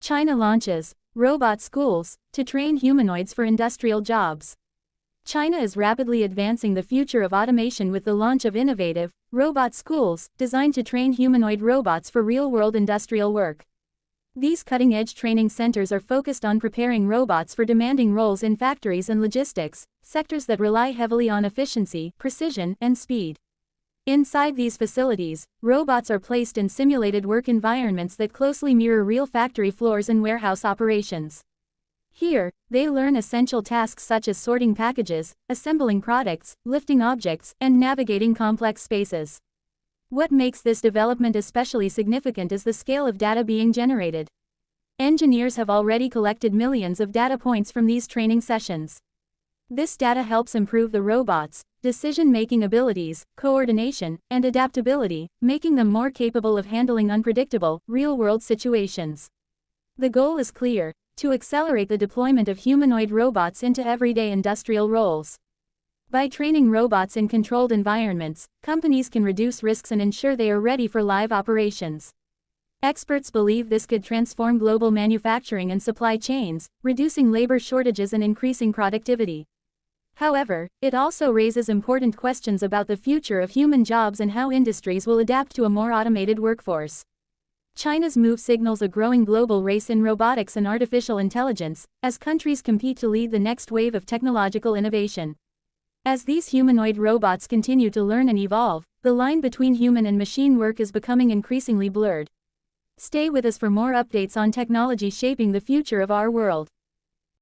China launches robot schools to train humanoids for industrial jobs. China is rapidly advancing the future of automation with the launch of innovative robot schools designed to train humanoid robots for real-world industrial work. These cutting-edge training centers are focused on preparing robots for demanding roles in factories and logistics, sectors that rely heavily on efficiency, precision, and speed. Inside these facilities, robots are placed in simulated work environments that closely mirror real factory floors and warehouse operations. Here, they learn essential tasks such as sorting packages, assembling products, lifting objects, and navigating complex spaces. What makes this development especially significant is the scale of data being generated. Engineers have already collected millions of data points from these training sessions. This data helps improve the robots' decision-making abilities, coordination, and adaptability, making them more capable of handling unpredictable, real-world situations. The goal is clear: to accelerate the deployment of humanoid robots into everyday industrial roles. By training robots in controlled environments, companies can reduce risks and ensure they are ready for live operations. Experts believe this could transform global manufacturing and supply chains, reducing labor shortages and increasing productivity. However, it also raises important questions about the future of human jobs and how industries will adapt to a more automated workforce. China's move signals a growing global race in robotics and artificial intelligence, as countries compete to lead the next wave of technological innovation. As these humanoid robots continue to learn and evolve, the line between human and machine work is becoming increasingly blurred. Stay with us for more updates on technology shaping the future of our world.